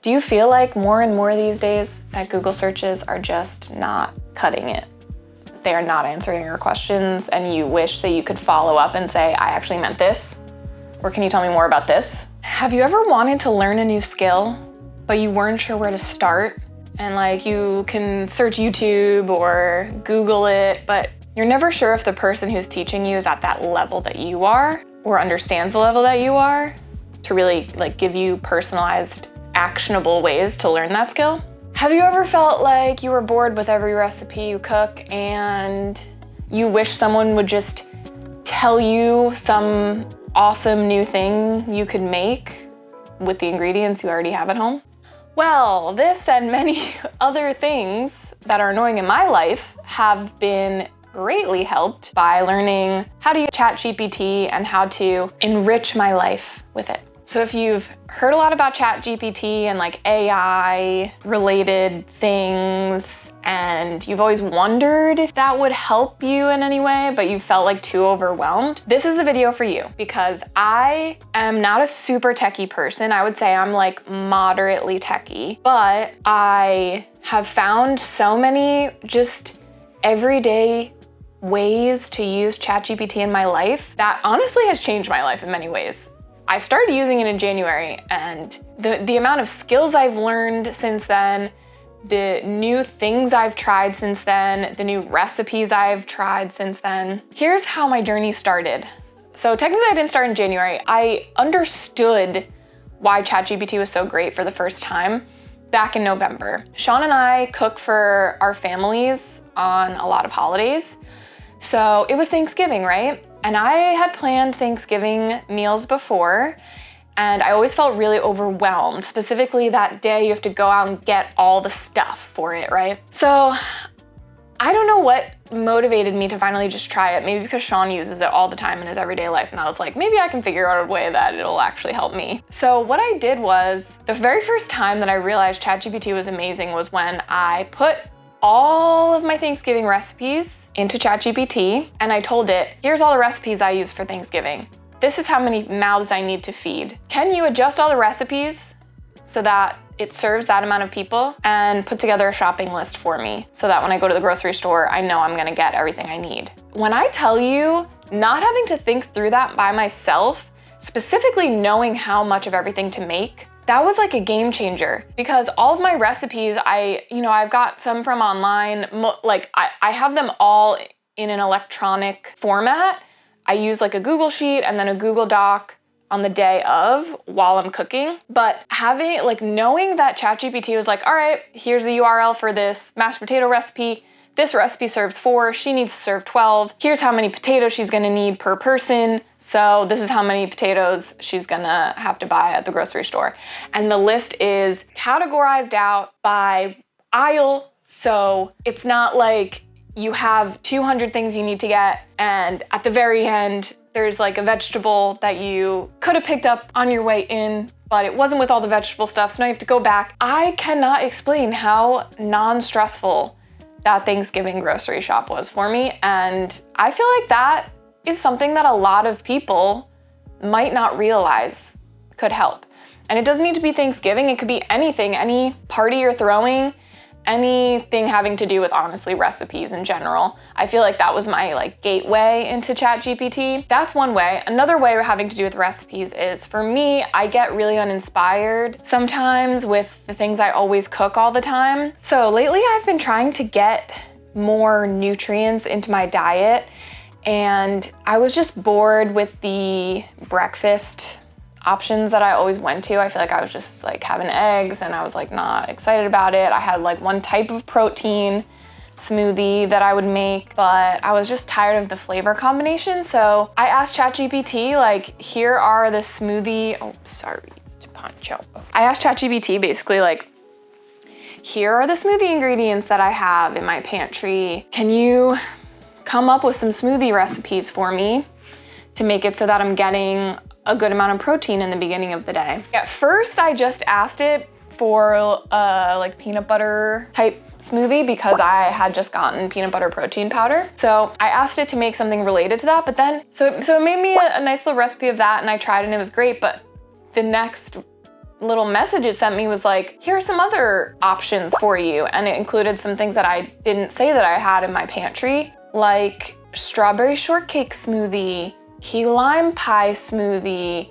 Do you feel like more and more these days that Google searches are just not cutting it? They are not answering your questions and you wish that you could follow up and say, I actually meant this, or can you tell me more about this? Have you ever wanted to learn a new skill, but you weren't sure where to start? And like you can search YouTube or Google it, but you're never sure if the person who's teaching you is at that level that you are or understands the level that you are to really like give you personalized, actionable ways to learn that skill. Have you ever felt like you were bored with every recipe you cook and you wish someone would just tell you some awesome new thing you could make with the ingredients you already have at home? Well, this and many other things that are annoying in my life have been greatly helped by learning how to use Chat GPT and how to enrich my life with it. So if you've heard a lot about Chat GPT and like AI related things, and you've always wondered if that would help you in any way, but you felt like too overwhelmed, this is the video for you because I am not a super techie person. I would say I'm like moderately techie, but I have found so many just everyday ways to use Chat GPT in my life that honestly has changed my life in many ways. I started using it in January, and the amount of skills I've learned since then, the new things I've tried since then, the new recipes I've tried since then. Here's how my journey started. So technically I didn't start in January. I understood why ChatGPT was so great for the first time back in November. Sean and I cook for our families on a lot of holidays. So it was Thanksgiving, right? And I had planned Thanksgiving meals before, and I always felt really overwhelmed. Specifically that day, you have to go out and get all the stuff for it, right? So I don't know what motivated me to finally just try it. Maybe because Sean uses it all the time in his everyday life, and I was like, maybe I can figure out a way that it'll actually help me. So what I did was, the very first time that I realized ChatGPT was amazing was when I put all of my Thanksgiving recipes into ChatGPT, and I told it, here's all the recipes I use for Thanksgiving. This is how many mouths I need to feed. Can you adjust all the recipes so that it serves that amount of people, and put together a shopping list for me so that when I go to the grocery store, I know I'm gonna get everything I need. When I tell you, not having to think through that by myself, specifically knowing how much of everything to make, that was like a game changer, because all of my recipes, I've got some from online, I have them all in an electronic format. I use like a Google Sheet and then a Google Doc on the day of while I'm cooking. But knowing that ChatGPT was like, all right, here's the URL for this mashed potato recipe. This recipe serves 4, she needs to serve 12. Here's how many potatoes she's gonna need per person. So this is how many potatoes she's gonna have to buy at the grocery store. And the list is categorized out by aisle. So it's not like you have 200 things you need to get, and at the very end, there's like a vegetable that you could have picked up on your way in, but it wasn't with all the vegetable stuff, so now you have to go back. I cannot explain how non-stressful that Thanksgiving grocery shop was for me. And I feel like that is something that a lot of people might not realize could help. And it doesn't need to be Thanksgiving, it could be anything, any party you're throwing, anything having to do with, honestly, recipes in general. I feel like that was my gateway into ChatGPT. That's one way. Another way having to do with recipes is, for me, I get really uninspired sometimes with the things I always cook all the time. So lately I've been trying to get more nutrients into my diet, and I was just bored with the breakfast options that I always went to. I feel like I was just having eggs, and I was not excited about it. I had one type of protein smoothie that I would make, but I was just tired of the flavor combination. So I asked ChatGPT, here are the smoothie, I asked ChatGPT basically here are the smoothie ingredients that I have in my pantry. Can you come up with some smoothie recipes for me to make it so that I'm getting a good amount of protein in the beginning of the day? At first, I just asked it for a peanut butter type smoothie because I had just gotten peanut butter protein powder. So I asked it to make something related to that, but then, so it made me a nice little recipe of that, and I tried it and it was great, but the next little message it sent me was like, here are some other options for you. And it included some things that I didn't say that I had in my pantry, like strawberry shortcake smoothie, key lime pie smoothie,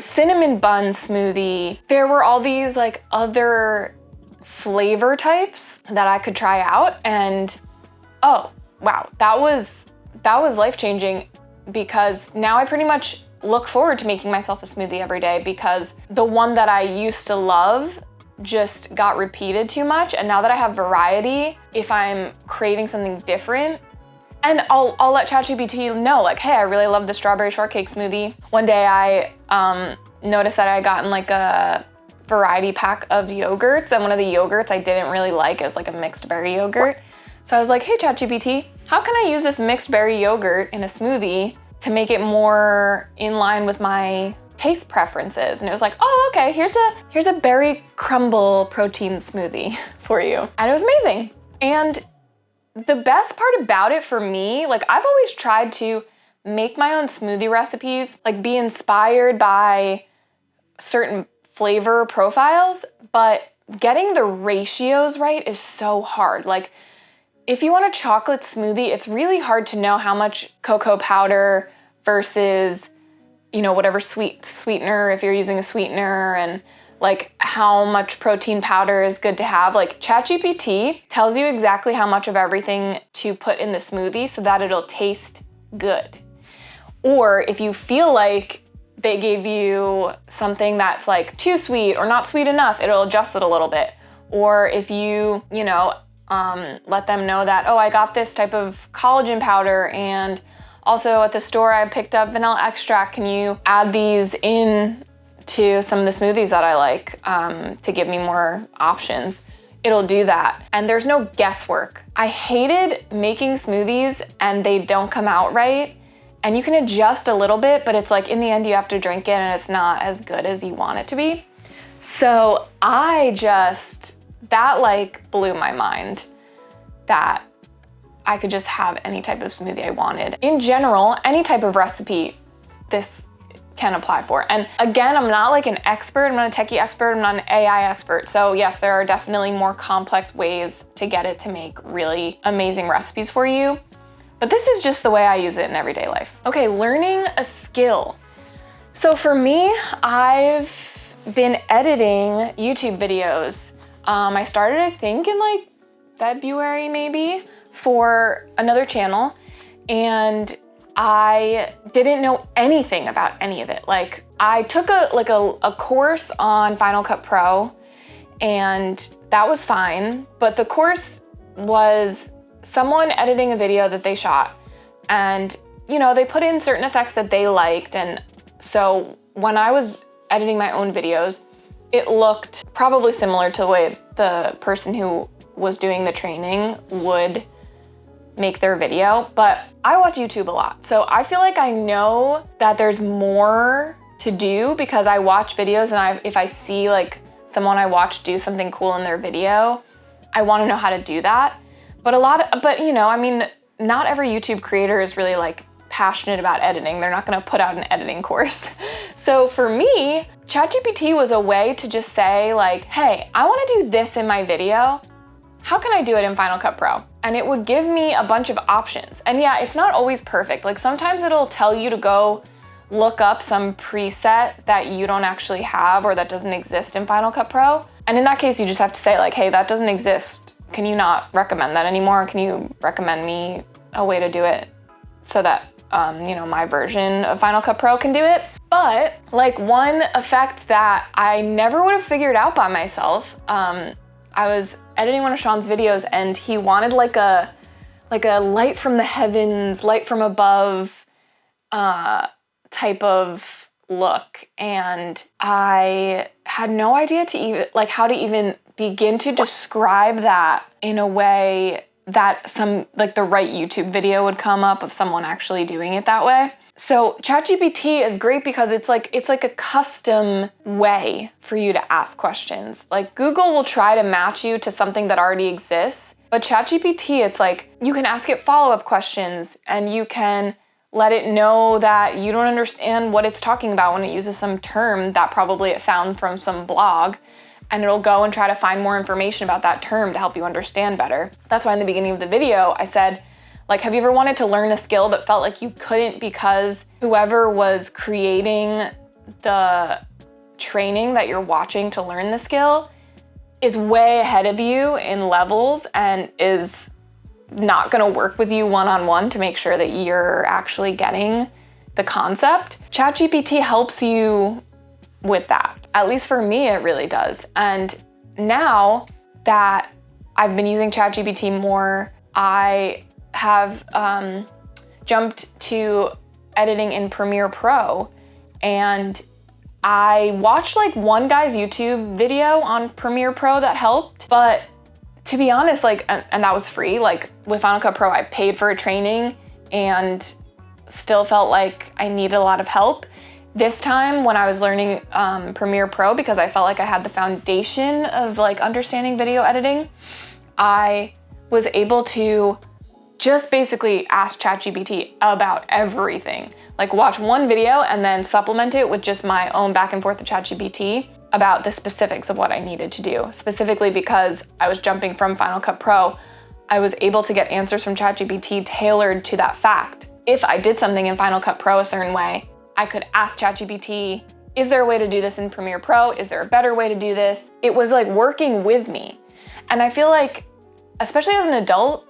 cinnamon bun smoothie. There were all these like other flavor types that I could try out, and oh wow, that was life-changing, because now I pretty much look forward to making myself a smoothie every day, because the one that I used to love just got repeated too much. And now that I have variety, if I'm craving something different, and I'll let Chat GPT know, like, hey, I really love the strawberry shortcake smoothie. One day I noticed that I had gotten like a variety pack of yogurts, and one of the yogurts I didn't really like is like a mixed berry yogurt. So I was like, hey, Chat GPT, how can I use this mixed berry yogurt in a smoothie to make it more in line with my taste preferences? And it was like, oh, okay, here's a berry crumble protein smoothie for you. And it was amazing. And the best part about it for me, like, I've always tried to make my own smoothie recipes, like be inspired by certain flavor profiles, but getting the ratios right is so hard. Like, if you want a chocolate smoothie, it's really hard to know how much cocoa powder versus, you know, whatever sweetener, if you're using a sweetener, and like how much protein powder is good to have. Like, Chat GPT tells you exactly how much of everything to put in the smoothie so that it'll taste good. Or if you feel like they gave you something that's like too sweet or not sweet enough, it'll adjust it a little bit. Or if you let them know that, oh, I got this type of collagen powder, and also at the store I picked up vanilla extract. Can you add these in to some of the smoothies that I like to give me more options? It'll do that. And there's no guesswork. I hated making smoothies and they don't come out right. And you can adjust a little bit, but it's like in the end you have to drink it and it's not as good as you want it to be. So that like blew my mind, that I could just have any type of smoothie I wanted. In general, any type of recipe this can apply for. And again, I'm not like an expert, I'm not a techie expert, I'm not an AI expert. So yes, there are definitely more complex ways to get it to make really amazing recipes for you. But this is just the way I use it in everyday life. Okay, learning a skill. So for me, I've been editing YouTube videos. I started, I think, in like February maybe, for another channel, and I didn't know anything about any of it. Like, I took a course on Final Cut Pro, and that was fine, but the course was someone editing a video that they shot, and they put in certain effects that they liked. And so when I was editing my own videos, it looked probably similar to the way the person who was doing the training would make their video. But I watch YouTube a lot, so I feel like I know that there's more to do, because I watch videos, and if I see like someone I watch do something cool in their video, I want to know how to do that. But not every YouTube creator is really like passionate about editing. They're not gonna put out an editing course. So for me, ChatGPT was a way to just say like, hey, I wanna do this in my video. How can I do it in Final Cut Pro? And it would give me a bunch of options. And yeah, it's not always perfect. Like, sometimes it'll tell you to go look up some preset that you don't actually have or that doesn't exist in Final Cut Pro. And in that case, you just have to say like, hey, that doesn't exist. Can you not recommend that anymore? Can you recommend me a way to do it so that, my version of Final Cut Pro can do it? But like, one effect that I never would have figured out by myself, I was editing one of Sean's videos, and he wanted like a light from the heavens, light from above type of look. And I had no idea how to even begin to describe that in a way that the right YouTube video would come up of someone actually doing it that way. So ChatGPT is great because it's like a custom way for you to ask questions. Like, Google will try to match you to something that already exists, but ChatGPT, it's like you can ask it follow-up questions, and you can let it know that you don't understand what it's talking about when it uses some term that probably it found from some blog, and it'll go and try to find more information about that term to help you understand better. That's why in the beginning of the video, I said, like, have you ever wanted to learn a skill but felt like you couldn't because whoever was creating the training that you're watching to learn the skill is way ahead of you in levels and is not gonna work with you one-on-one to make sure that you're actually getting the concept? Chat GPT helps you with that. At least for me, it really does. And now that I've been using Chat GPT more, I have jumped to editing in Premiere Pro, and I watched like one guy's YouTube video on Premiere Pro that helped, but to be honest, like, and that was free. Like with Final Cut Pro, I paid for a training and still felt like I needed a lot of help. This time when I was learning Premiere Pro, because I felt like I had the foundation of like understanding video editing, I was able to just basically ask ChatGPT about everything. Like watch one video and then supplement it with just my own back and forth with ChatGPT about the specifics of what I needed to do. Specifically because I was jumping from Final Cut Pro, I was able to get answers from ChatGPT tailored to that fact. If I did something in Final Cut Pro a certain way, I could ask ChatGPT, is there a way to do this in Premiere Pro? Is there a better way to do this? It was like working with me. And I feel like, especially as an adult,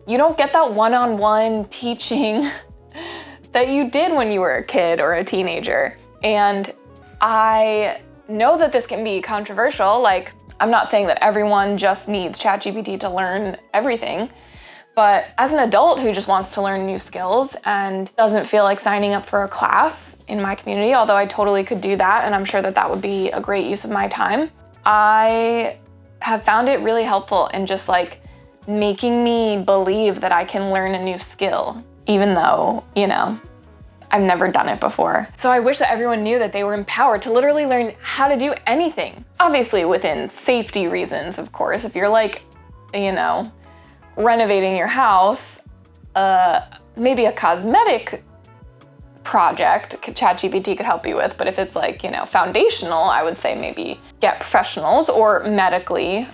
you don't get that one-on-one teaching that you did when you were a kid or a teenager. And I know that this can be controversial. Like, I'm not saying that everyone just needs ChatGPT to learn everything, but as an adult who just wants to learn new skills and doesn't feel like signing up for a class in my community, although I totally could do that, and I'm sure that that would be a great use of my time, I have found it really helpful in just like making me believe that I can learn a new skill, even though, you know, I've never done it before. So I wish that everyone knew that they were empowered to literally learn how to do anything. Obviously within safety reasons, of course. If you're like, you know, renovating your house, maybe a cosmetic project ChatGPT could help you with, but if it's like, you know, foundational, I would say maybe get professionals, or medically.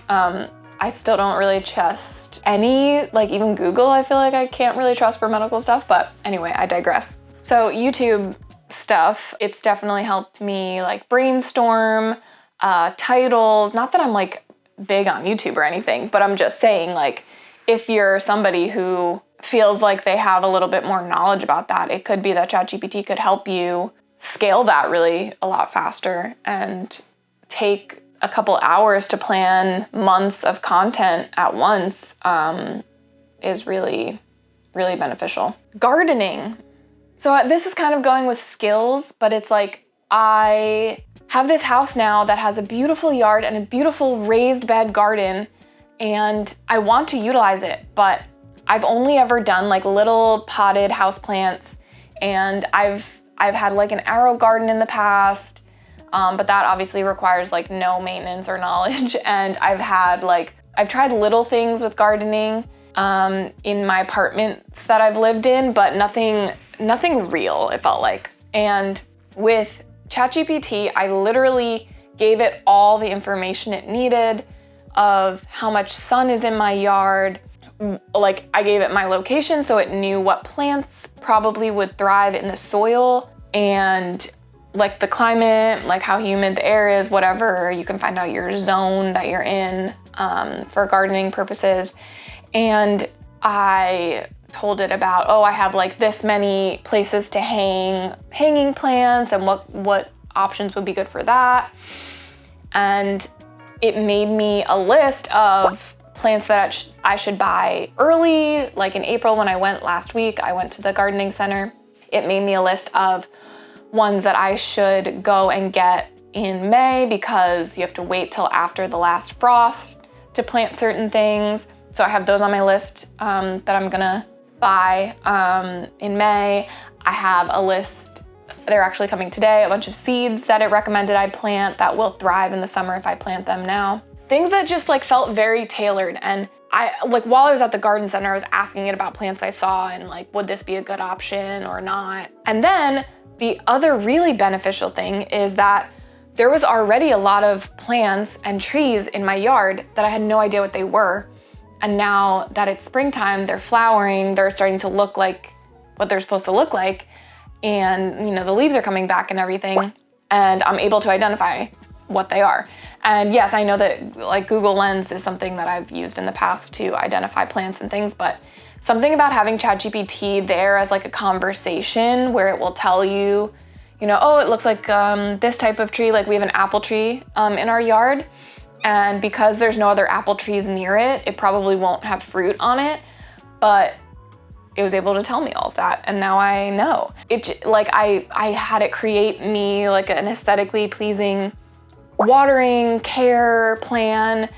I still don't really trust any, like even Google, I feel like I can't really trust for medical stuff, but anyway, I digress. So YouTube stuff, it's definitely helped me like brainstorm titles. Not that I'm like big on YouTube or anything, but I'm just saying, like, if you're somebody who feels like they have a little bit more knowledge about that, it could be that ChatGPT could help you scale that really a lot faster and take a couple hours to plan months of content at once is really, really beneficial. Gardening. So this is kind of going with skills, but it's like I have this house now that has a beautiful yard and a beautiful raised bed garden, and I want to utilize it, but I've only ever done like little potted houseplants, and I've had like an arrow garden in the past, but that obviously requires like no maintenance or knowledge. And I've tried little things with gardening in my apartments that I've lived in, but nothing real, it felt like. And with ChatGPT, I literally gave it all the information it needed of how much sun is in my yard. Like, I gave it my location so it knew what plants probably would thrive in the soil, and like the climate, like how humid the air is, whatever. You can find out your zone that you're in for gardening purposes. And I told it about, I have like this many places to hanging plants and what options would be good for that. And it made me a list of plants that I should buy early, like in April when I went last week, I went to the gardening center. It made me a list of ones that I should go and get in May because you have to wait till after the last frost to plant certain things. So I have those on my list that I'm gonna buy in May. I have a list, they're actually coming today, a bunch of seeds that it recommended I plant that will thrive in the summer if I plant them now. Things that just like felt very tailored, and while I was at the garden center, I was asking it about plants I saw and like, would this be a good option or not? And then the other really beneficial thing is that there was already a lot of plants and trees in my yard that I had no idea what they were. And now that it's springtime, they're flowering, they're starting to look like what they're supposed to look like. And, you know, the leaves are coming back and everything. And I'm able to identify what they are. And yes, I know that like Google Lens is something that I've used in the past to identify plants and things, but something about having Chat GPT there as like a conversation where it will tell you, you know, oh, it looks like this type of tree, like we have an apple tree in our yard. And because there's no other apple trees near it, it probably won't have fruit on it, but it was able to tell me all of that. And now I know. I had it create me like an aesthetically pleasing watering care plan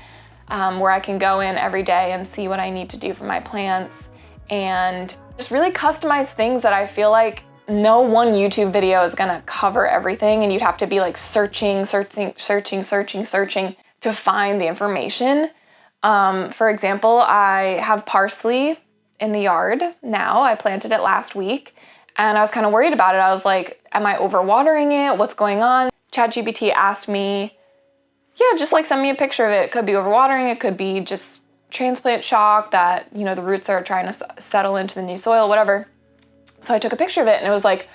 where I can go in every day and see what I need to do for my plants and just really customize things that I feel like no one YouTube video is gonna cover everything, and you'd have to be like searching to find the information. For example, I have parsley in the yard now. I planted it last week and I was kind of worried about it. I was like, am I overwatering it? What's going on? ChatGPT asked me, yeah, just like send me a picture of it. It could be overwatering. It could be just transplant shock that, you know, the roots are trying to settle into the new soil, whatever. So I took a picture of it and it was like,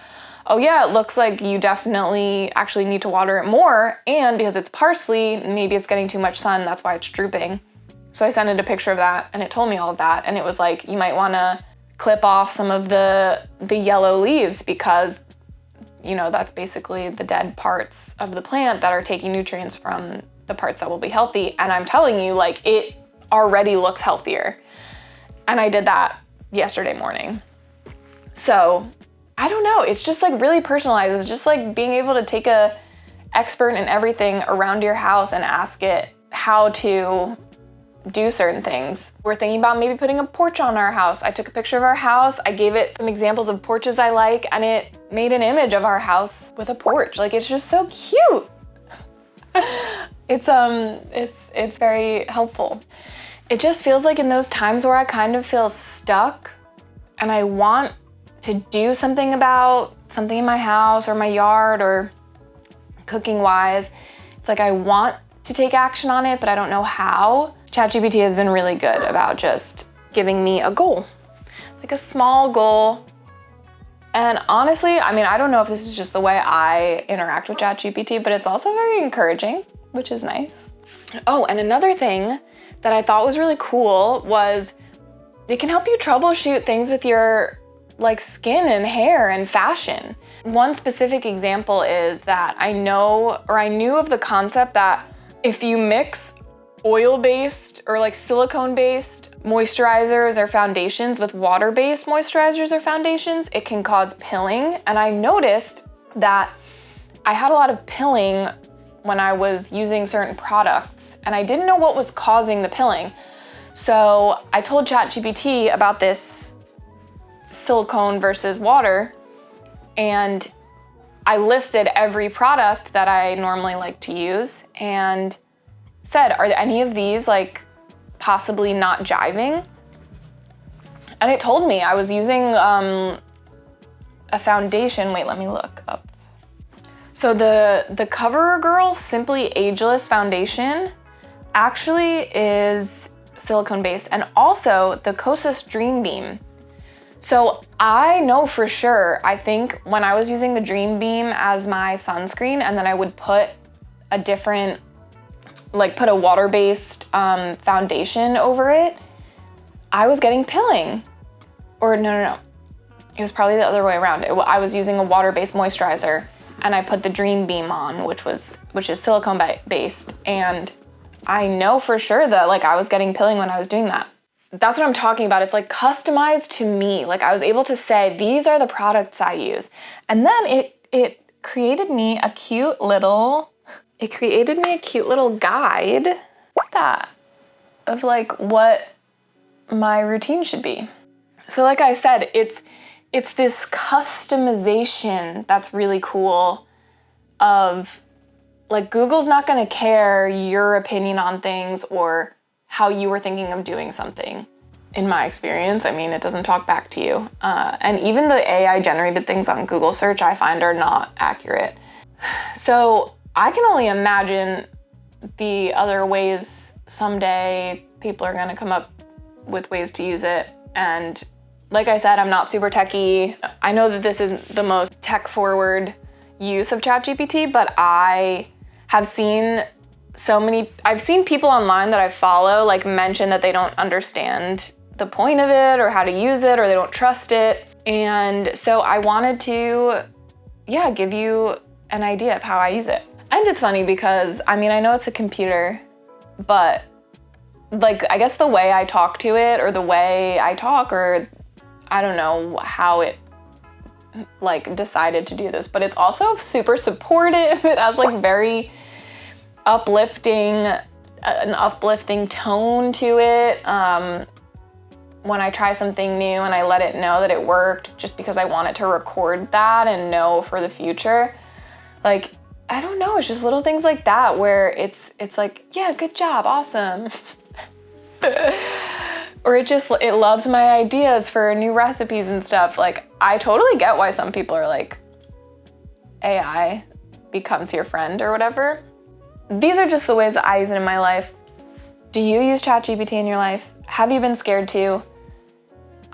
oh yeah, it looks like you definitely actually need to water it more. And because it's parsley, maybe it's getting too much sun. That's why it's drooping. So I sent it a picture of that and it told me all of that. And it was like, you might wanna clip off some of the yellow leaves because, you know, that's basically the dead parts of the plant that are taking nutrients from the parts that will be healthy. And I'm telling you, like, it already looks healthier. And I did that yesterday morning. So I don't know, it's just like really personalized. It's just like being able to take a expert in everything around your house and ask it how to do certain things. We're thinking about maybe putting a porch on our house. I took a picture of our house, I gave it some examples of porches I like, and it made an image of our house with a porch. Like, it's just so cute. It's very helpful. It just feels like in those times where I kind of feel stuck and I want to do something about something in my house or my yard or cooking wise, it's like I want to take action on it, but I don't know how. ChatGPT has been really good about just giving me a goal, like a small goal. And honestly, I mean, I don't know if this is just the way I interact with ChatGPT, but it's also very encouraging, which is nice. Oh, and another thing that I thought was really cool was it can help you troubleshoot things with your like skin and hair and fashion. One specific example is that I knew of the concept that if you mix oil-based or like silicone-based moisturizers or foundations with water-based moisturizers or foundations, it can cause pilling. And I noticed that I had a lot of pilling when I was using certain products and I didn't know what was causing the pilling. So I told ChatGPT about this silicone versus water, and I listed every product that I normally like to use and said, are any of these like possibly not jiving? And it told me I was using a foundation. Wait, let me look up. So the CoverGirl Simply Ageless foundation actually is silicone based, and also the Kosas Dream Beam. So I know for sure, I think when I was using the Dream Beam as my sunscreen and then I would put a different, like put a water-based foundation over it, I was getting pilling. Or no. It was probably the other way around. I was using a water-based moisturizer and I put the Dream Beam on, which is silicone based. And I know for sure that like I was getting pilling when I was doing that. That's what I'm talking about. It's like customized to me. Like I was able to say, these are the products I use. And then it created me a cute little guide of like what my routine should be. So like I said, it's this customization that's really cool of like Google's not gonna care your opinion on things or how you were thinking of doing something. In my experience, I mean, it doesn't talk back to you. And even the AI generated things on Google search I find are not accurate. So I can only imagine the other ways someday people are gonna come up with ways to use it. And like I said, I'm not super techy. I know that this isn't the most tech forward use of Chat GPT, but I have seen I've seen people online that I follow like mention that they don't understand the point of it or how to use it, or they don't trust it. And so I wanted to, give you an idea of how I use it. And it's funny because, I mean, I know it's a computer, but like, I guess the way I talk to it, or the way I talk, or I don't know how it like decided to do this, but it's also super supportive. It has like very an uplifting tone to it. When I try something new and I let it know that it worked, just because I want it to record that and know for the future. Like, I don't know, it's just little things like that where it's like, yeah, good job, awesome. Or it loves my ideas for new recipes and stuff. Like, I totally get why some people are like, AI becomes your friend or whatever. These are just the ways that I use it in my life. Do you use Chat GPT in your life? Have you been scared to?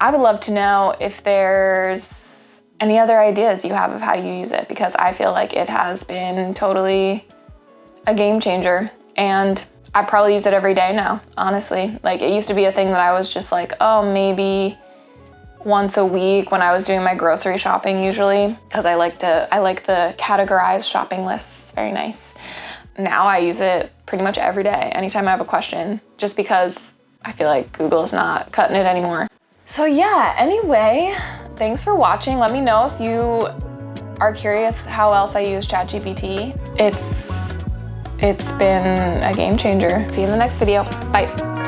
I would love to know if there's any other ideas you have of how you use it, because I feel like it has been totally a game changer. And I probably use it every day now, honestly. Like, it used to be a thing that I was just like, oh, maybe once a week when I was doing my grocery shopping usually, because I like the categorized shopping lists. It's very nice. Now I use it pretty much every day, anytime I have a question, just because I feel like Google's not cutting it anymore. So yeah, anyway, thanks for watching. Let me know if you are curious how else I use Chat GPT. It's been a game changer. See you in the next video. Bye.